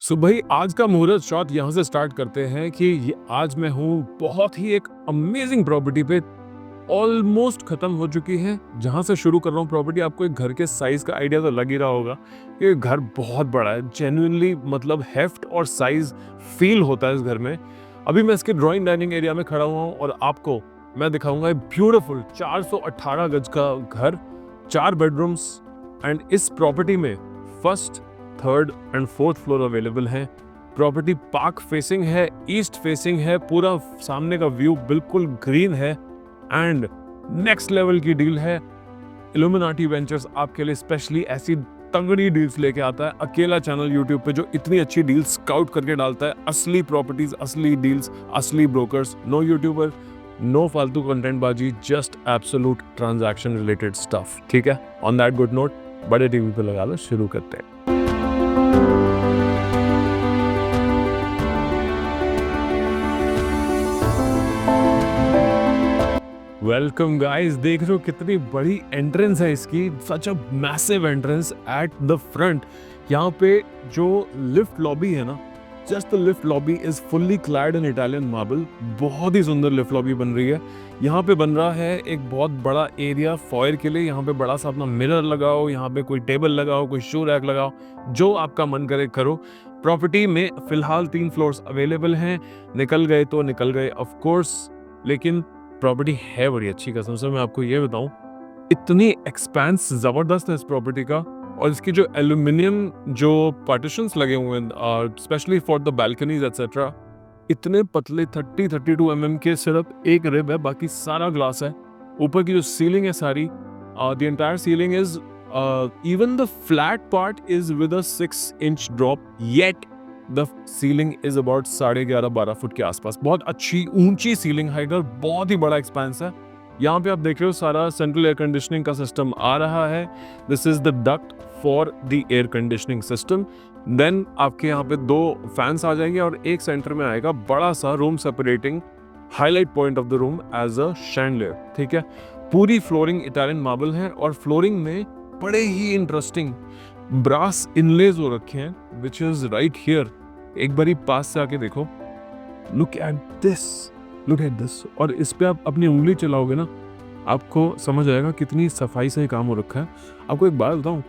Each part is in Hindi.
सो भाई आज का मुहूर्त शॉट यहाँ से स्टार्ट करते हैं कि ये आज मैं हूँ बहुत ही एक अमेजिंग प्रॉपर्टी पे। ऑलमोस्ट खत्म हो चुकी है। जहाँ से शुरू कर रहा हूँ प्रॉपर्टी, आपको एक घर के साइज का आइडिया तो लग ही रहा होगा। ये घर बहुत बड़ा है, जेन्युइनली मतलब हेफ्ट और साइज फील होता है इस घर में। अभी मैं इसके ड्राइंग डाइनिंग एरिया में खड़ा हुआ हूँ और आपको मैं दिखाऊंगा एक ब्यूटीफुल 418 गज का घर, 4 बेडरूम्स। एंड इस प्रॉपर्टी में first, third and fourth floor available है। प्रॉपर्टी पार्क फेसिंग है, ईस्ट फेसिंग है, पूरा सामने का व्यू बिल्कुल ग्रीन है एंड नेक्स्ट लेवल की डील है। इल्यूमिनाटी वेंचर्स आपके लिए स्पेशली ऐसी तगड़ी डील्स लेके आता है। अकेला चैनल यूट्यूब पे जो इतनी अच्छी डील्स स्काउट करके डालता है, असली प्रॉपर्टीज, असली डील्स, असली ब्रोकर्स। नो यूट्यूबर, नो फालतू कंटेंट बाजी, just absolute transaction related stuff. ठीक है, ऑन दैट गुड नोट बड़े टीवी पे लगा लो, शुरू करते हैं। वेलकम गाइस, देख रहे हो कितनी बड़ी एंट्रेंस है इसकी। Such a massive entrance at the front. यहाँ पे जो लिफ्ट लॉबी है ना, just the lift lobby is fully clad in Italian marble. बहुत ही सुंदर लिफ्ट लॉबी बन रही है। यहाँ पे बन रहा है एक बहुत बड़ा एरिया फॉयर के लिए। यहाँ पे बड़ा सा अपना मिरर लगाओ, यहाँ पे कोई टेबल लगाओ, कोई शू रैक लगाओ, जो आपका मन करे करो। प्रॉपर्टी में फिलहाल 3 फ्लोर्स अवेलेबल हैं। निकल गए तो निकल गए ऑफ कोर्स, लेकिन प्रॉपर्टी है बड़ी अच्छी। कसम से मैं आपको ये बताऊं, इतनी एक्सपेंस जबरदस्त है इस प्रॉपर्टी का। और इसकी जो एल्यूमिनियम जो पार्टीशंस लगे हुए हैं specially for the balconies etcetera, इतने पतले 30-32 mm के सिर्फ एक रिब है, बाकी सारा ग्लास है। ऊपर की जो सीलिंग है सारी, the entire ceiling is even the flat part is with a 6 inch drop, yet the ceiling is about 11.5-12 foot के आसपास। बहुत अच्छी ऊंची सीलिंग है, बहुत ही बड़ा एक्सपेंस है। यहाँ पे आप देख रहे हो सारा सेंट्रल एयर कंडीशनिंग का सिस्टम आ रहा है। This is the duct for the air conditioning system. Then आपके यहाँ पे 2 फैंस आ जाएंगे और एक सेंटर में आएगा बड़ा सा room separating highlight point of the room as a chandelier. ठीक है, पूरी फ्लोरिंग इटालियन मार्बल है और फ्लोरिंग में बड़े ही इंटरेस्टिंग ब्रास इनलेज हो रखे हैं, विच इज राइट हियर। एक बारी पास से आके देखो, look at this, look at this. और इस पे आप अपनी उंगली चलाओगे ना, आपको समझ आएगा कितनी सफाई से काम हो रखा है। आपको एक बात बताऊं,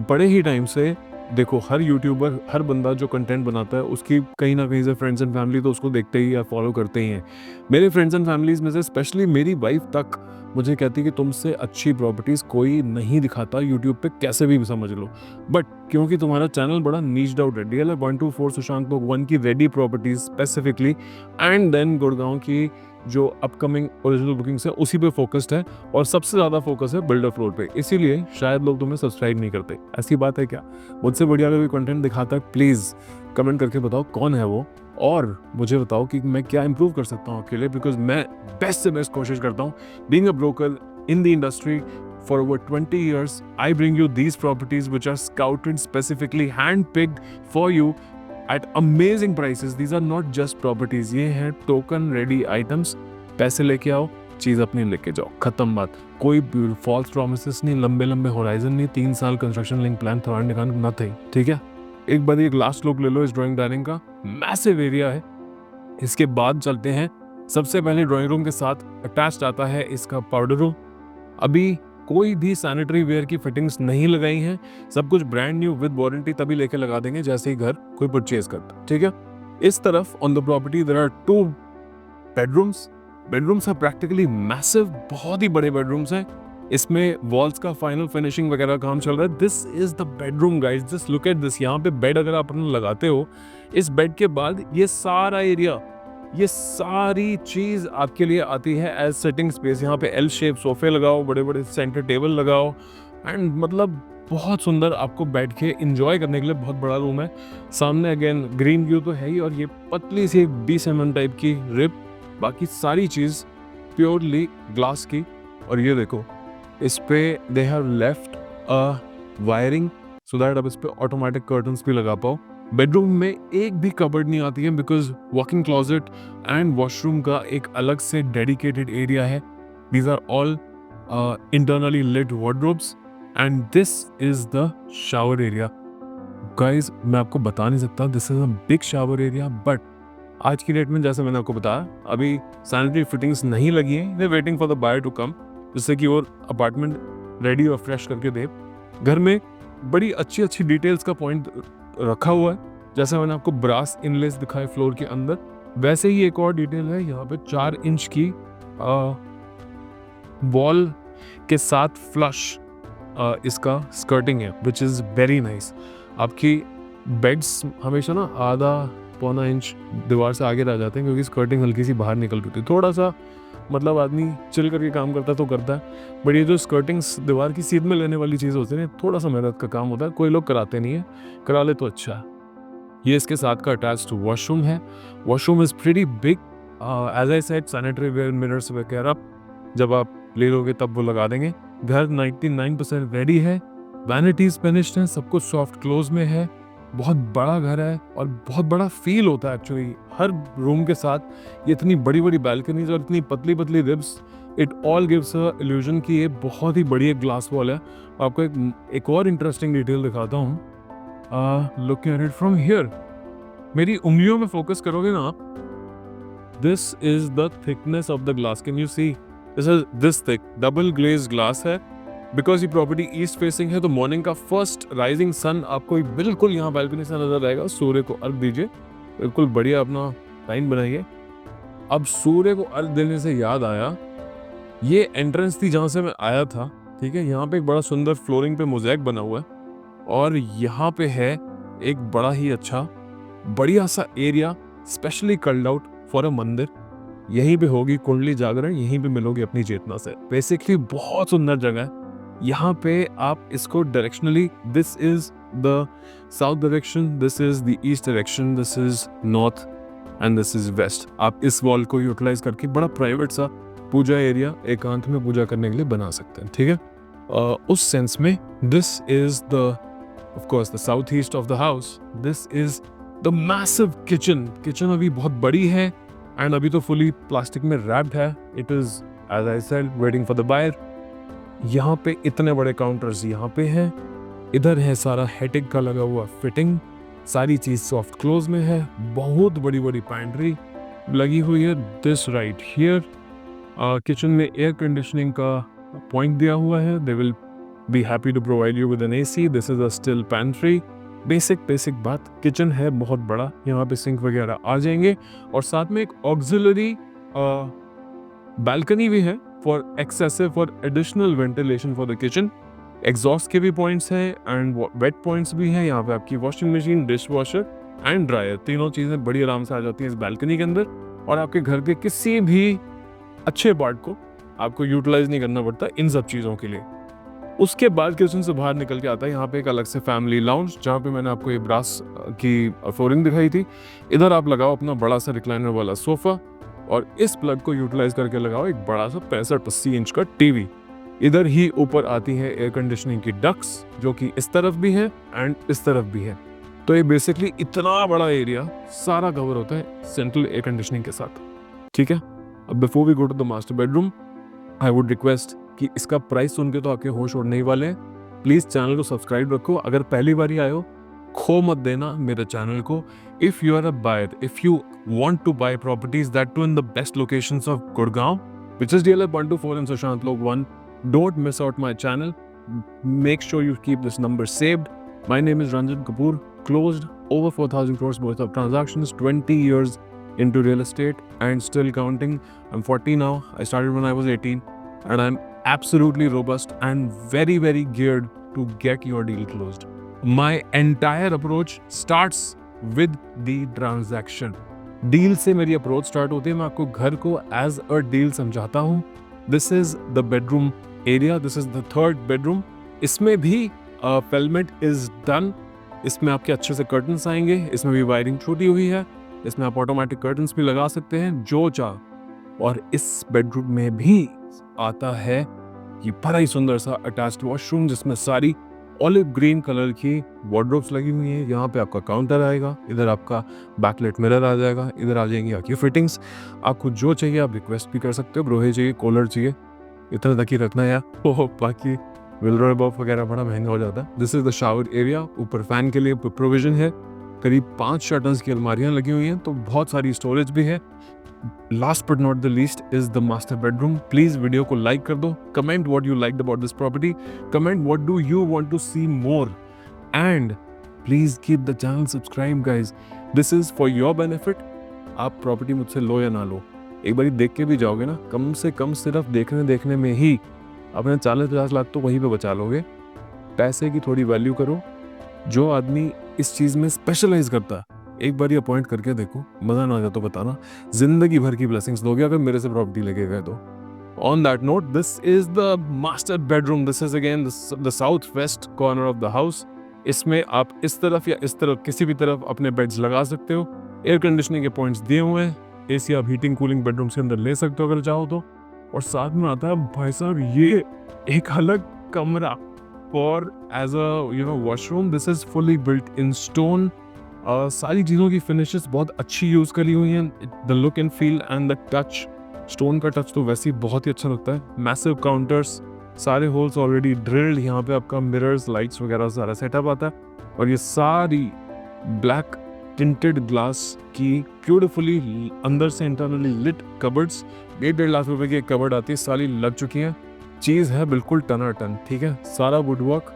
बड़े ही टाइम से देखो हर यूट्यूबर, हर बंदा जो कंटेंट बनाता है, उसकी कहीं ना कहीं से फ्रेंड्स एंड फैमिली तो उसको देखते ही या फॉलो करते ही हैं। मेरे फ्रेंड्स एंड फैमिलीज में से स्पेशली मेरी वाइफ तक मुझे कहती है कि तुमसे अच्छी प्रॉपर्टीज कोई नहीं दिखाता यूट्यूब पे, कैसे भी समझ लो। बट क्योंकि तुम्हारा चैनल बड़ा नीच्ड आउट है, DLR 124 सुशांत लोग 1 की ready properties specifically, and then Gurgaon की जो अपकमिंग ओरिजिनल बुकिंग्स है उसी पे फोकस्ड है, और सबसे ज्यादा फोकस है बिल्डर फ्लोर पे। इसीलिए शायद लोग तुम्हें सब्सक्राइब नहीं करते। ऐसी बात है क्या? मुझसे बढ़िया अगर कोई कंटेंट दिखाता है, प्लीज कमेंट करके बताओ कौन है वो, और मुझे बताओ कि मैं क्या इंप्रूव कर सकता हूँ आपके लिए, बिकॉज मैं बेस्ट से बेस्ट कोशिश करता हूँ। Being a broker in the industry for over 20 years, I bring you these properties which are scouted specifically, hand-picked for you at amazing prices. These are not just properties, ये हैं token ready items। पैसे लेके आओ, चीज अपनी लेके जाओ, खत्म बात। कोई फॉल्स प्रोमिसेस नहीं, लंबे लंबे होराइजन नहीं, 3 साल कंस्ट्रक्शन लिंक प्लान थर्ड निकाल नथिंग। ठीक है, एक बार एक लास्ट लुक ले लो इस ड्राइंग डाइनिंग का। मैसिव एरिया है। इसके बाद चलते हैं, सबसे पहले ड्राइंग रूम के साथ अटैच्ड आता है इसका पाउडर रूम। अभी कोई भी सैनिटरी वेयर की फिटिंग्स नहीं लगाई हैं, सब कुछ ब्रांड न्यू विद वारंटी तभी लेके लगा देंगे जैसे ही घर कोई परचेज करता। ठीक है, इस तरफ on the property there are 2 bedrooms. Bedrooms are practically massive, बहुत ही बड़े बेडरूम्स हैं। इसमें वॉल्स का फाइनल फिनिशिंग वगैरह काम चल रहा है। This is the bedroom guys, just look at this. यहाँ पे बेड अगर आप अपना लगाते हो, इस बेड के बाद ये सारा एरिया, ये सारी चीज आपके लिए आती है एज सिटिंग स्पेस। यहाँ पे एल शेप सोफे लगाओ, बड़े बड़े सेंटर टेबल लगाओ, एंड मतलब बहुत सुंदर आपको बैठ के एंजॉय करने के लिए बहुत बड़ा रूम है। सामने अगेन ग्रीन व्यू तो है ही, और ये पतली सी 20 mm टाइप की रिब, बाकी सारी चीज प्योरली ग्लास की। और ये देखो, इस पे they have left a wiring so that आप इस पे ऑटोमेटिक कर्टन्स भी लगा पाओ। बेडरूम में एक भी कबर्ड नहीं आती है, because walking closet and washroom का एक अलग से डेडिकेटेड एरिया है। These are all internally lit wardrobes, and this is the shower area. Guys मैं आपको बता नहीं सकता, this is a big shower area, but आज की डेट में जैसे मैंने आपको बताया अभी सैनिटरी फिटिंग्स नहीं लगी हैं, वे waiting for the buyer to come, जिससे कि वो अपार्टमेंट रेडी और फ्रेश करके दे। घर में बड़ी अच्छी अच्छी डिटेल्स का पॉइंट रखा हुआ है, जैसे मैंने आपको ब्रास इनलेस दिखाए फ्लोर के अंदर, वैसे ही एक और डिटेल है यहाँ पे 4 इंच की वॉल के साथ फ्लश इसका स्कर्टिंग है, विच इज़ वेरी नाइस। आपकी बेड्स हमेशा ना आधा पौना इंच दीवार से आगे रह जाते हैं, क्योंकि स्कर्टिंग हल्की सी बाहर निकल रही थी। थोड़ा सा मतलब आदमी चिल करके काम करता है तो करता है, बट ये जो स्कर्टिंग्स दीवार की सीध में लेने वाली चीज़ होती है, थोड़ा सा मेहनत का काम होता है, कोई लोग कराते नहीं है, करा ले तो अच्छा है। ये इसके साथ का अटैच्ड वॉशरूम है। Washroom is pretty big, as I said sanitary ware mirrors वगैरह जब आप ले लोगे तब वो लगा देंगे। घर 99% रेडी है, वैनिटीज फिनिश्ड हैं, सब कुछ सॉफ्ट क्लोज में है। बहुत बड़ा घर है और बहुत बड़ा फील होता है एक्चुअली हर रूम के साथ। ये इतनी बड़ी बड़ी बैल्कनीज और इतनी पतली पतली ribs, it all gives a illusion कि ये बहुत ही बड़ी एक ग्लास वॉल है। आपको एक और इंटरेस्टिंग डिटेल दिखाता हूँ। Looking at it from here, मेरी उंगलियों में फोकस करोगे ना आप, this is the thickness of the glass, can you see, this is this thick double glaze glass है। बिकॉज ये प्रॉपर्टी ईस्ट फेसिंग है तो मॉर्निंग का फर्स्ट राइजिंग सन आपको बिल्कुल यहाँ बालकनी से नजर आएगा। सूर्य को अर्घ दीजिए, बिल्कुल बढ़िया अपना टाइम बनाइए। अब सूर्य को अर्घ देने से याद आया, ये एंट्रेंस थी जहाँ से मैं आया था, ठीक है। यहाँ पे एक बड़ा सुंदर फ्लोरिंग पे मोज़ेक बना हुआ है और यहाँ पे है एक बड़ा ही अच्छा बढ़िया सा area specially called out for a mandir. यहीं पे होगी कुंडली जागरण, यहीं पे मिलोगे अपनी चेतना से। बेसिकली बहुत सुंदर जगह है। यहाँ पे आप इसको directionally, this is the south direction, this is the east direction, this is north and this is west. आप इस वॉल को यूटिलाइज करके बड़ा प्राइवेट सा पूजा एरिया एकांत में पूजा करने के लिए बना सकते हैं, ठीक है। उस सेंस में this is the of course the south east of the house, this is the massive kitchen. Kitchen अभी बहुत बड़ी है एंड अभी तो फुली प्लास्टिक में रैप्ड है। It is as I said waiting for the buyer. यहाँ पे इतने बड़े काउंटर्स यहाँ पे हैं, इधर है सारा हेटिक का लगा हुआ फिटिंग, सारी चीज सॉफ्ट क्लोज में है। बहुत बड़ी बड़ी पैंट्री लगी हुई है दिस राइट हियर। किचन में एयर कंडीशनिंग का पॉइंट दिया हुआ है, they will be happy to provide you with an AC. This is a still pantry. Basic बात, किचन है बहुत बड़ा, यहाँ पे सिंक वगैरह आ जाएंगे और साथ में एक ऑक्सिलरी बालकनी भी है for excessive for additional ventilation for the kitchen. Exhaust के भी पॉइंट्स हैं एंड वेट पॉइंट्स भी हैं। यहाँ पे आपकी washing machine, dish washer and dryer, तीनों चीज़ें बड़ी आराम से आ जाती हैं इस बालकनी के अंदर और आपके घर के किसी भी अच्छे पार्ट को आपको यूटिलाइज नहीं करना पड़ता इन सब चीज़ों के लिए। उसके बाद किचन से बाहर निकल के आता है यहाँ पे एक अलग से फैमिली लाउंज, जहाँ पे मैंने आपको ये ब्रास की फ्लोरिंग दिखाई थी। इधर आप लगाओ अपना बड़ा सा रिक्लाइनर वाला सोफा और इस प्लग को यूटिलाइज करके लगाओ एक बड़ा सा 65-80 इंच का टीवी। इधर ही ऊपर आती है एयर कंडीशनिंग की डक्स, जो कि इस तरफ भी है एंड इस तरफ भी है। तो ये बेसिकली इतना बड़ा एरिया सारा कवर होता है सेंट्रल एयर कंडीशनिंग के साथ, ठीक है। अब before we go to the master bedroom, I would request कि इसका प्राइस सुन के तो आपके होश उड़ने ही वाले हैं। प्लीज चैनल को सब्सक्राइब रखो, अगर पहली बार ही आए हो खो मत देना मेरे चैनल को। If you are a buyer, if you want to buy properties that too in the best locations of Gurgaon, which is DLF 124 and Sushant Lok 1, don't miss out my channel. Make sure you keep this number saved. My name is Ranjan Kapoor, closed over 4,000 crores worth of transactions, 20 years into real estate and still counting. I'm 40 now. I started when I was 18 and I'm absolutely robust and very, very geared to get your deal closed. My entire approach starts with the transaction. Deal से मेरी अप्रोच स्टार्ट होती है। मैं आपको घर को एज अ डील समझाता हूँ। This is the bedroom area, this is the third bedroom. इसमें भी पेलमेंट इज डन। इसमें आपके अच्छे से कर्टन्स आएंगे, इसमें भी वायरिंग छूटी हुई है, इसमें आप ऑटोमेटिक कर्टन्स भी लगा सकते हैं जो चाह। और इस बेडरूम में भी आता है ये बड़ा ही सुंदर सा अटैच्ड वॉशरूम, जिसमें सारी ऑलिव ग्रीन कलर की वार्डरोब्स लगी हुई हैं। यहाँ पे आपका काउंटर आएगा, इधर आपका बैकलाइट मिरर आ जाएगा, इधर आ जाएंगी आपकी फिटिंग्स। आपको जो चाहिए आप रिक्वेस्ट भी कर सकते हो, ब्रोहे चाहिए, कॉलर चाहिए, इतना तक ही रखना है यार। बाकी विलर बॉफ वगैरह बड़ा महंगा हो जाता है। This is the shower area, ऊपर फैन के लिए प्रोविजन है, करीब 5 शटर्स की अलमारियां लगी हुई हैं, तो बहुत सारी स्टोरेज भी है। Last but not the least is the master bedroom. Please video को लाइक कर दो, comment what you liked about this property, comment what do you want to see more, and please keep the channel subscribe guys, this is for your benefit. आप प्रॉपर्टी मुझसे लो या ना लो, एक बार देख के भी जाओगे ना, कम से कम सिर्फ देखने में ही अपने 40-50 लाख तो वहीं पे बचा लोगे। पैसे की थोड़ी वैल्यू करो। जो आदमी इस चीज़ में स्पेशलाइज करता है, एक बार ये अपॉइंट करके देखो, मज़ा ना आ जाए तो बताना, जिंदगी भर की ब्लेसिंग्स दोगे अगर मेरे से प्रॉपर्टी लेके गए तो। On that note, this is the master bedroom. This is again the south west corner of the house. इसमें आप इस तरफ या इस तरफ किसी भी तरफ अपने बेड्स लगा सकते हो। एयर कंडीशनिंग के पॉइंट्स दिए हुए हैं, एसी आप हीटिंग कूलिंग बेडरूम के अंदर ले सकते हो अगर चाहो तो। और साथ में आता है भाई साहब ये एक अलग कमरा for as a washroom. This is fully built in stone. सारी चीज़ों की फिनिशेस बहुत अच्छी यूज़ करी हुई हैं। The look and feel and the touch, stone का टच तो वैसे ही बहुत ही अच्छा लगता है। मैसिव काउंटर्स, सारे होल्स ऑलरेडी ड्रिल्ड, यहाँ पे आपका मिरर्स, लाइट्स वगैरह सारा सेटअप आता है। और ये सारी ब्लैक टिंटेड ग्लास की ब्यूटिफुली अंदर से इंटरनली लिट कबर्ड्स। 1.5 लाख रुपए की एक कबर्ड आती है, सारी लग चुकी है। चीज़ है बिल्कुल टन, ठीक है। सारा वुड वर्क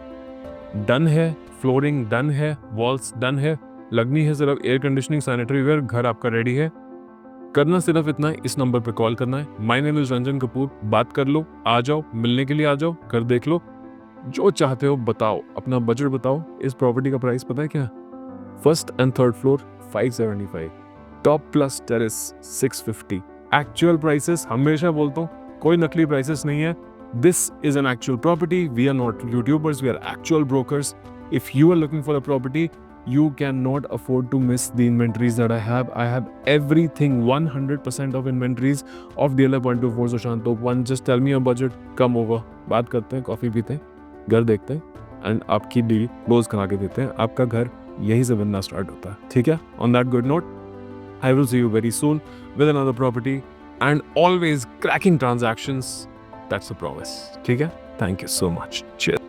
डन है, फ्लोरिंग डन है, वॉल्स डन है, लगनी है सिर्फ एयर कंडीशनिंग, सैनिटरी वेयर, घर आपका रेडी है। करना सिर्फ इतना है, इस नंबर पे कॉल करना है। My name is Ranjan Kapoor. बात कर लो, आ जाओ, मिलने के लिए आ जाओ, घर देख लो, जो चाहते हो बताओ, अपना बजट बताओ। इस प्रॉपर्टी का प्राइस पता है क्या? First and third floor 575, top plus terrace 650। Actual prices हमेशा बोलता हूँ, कोई नकली प्राइसेस नहीं है। This is an actual property. We are not YouTubers, we are actual brokers. If you are looking for a property, you cannot afford to miss the inventories that I have. I have everything, 100% of inventories of DLF 124 Sushant Top 1. Just tell me your budget, come over, बात करते हैं, कॉफ़ी पीते हैं, घर देखते हैं एंड आपकी डील क्लोज करा के देते हैं। आपका घर यहीं से बनना स्टार्ट होता है, ठीक है। On that good note, I will see you very soon with another property and always cracking transactions. That's the promise, ठीक है। Thank you so much. Cheers.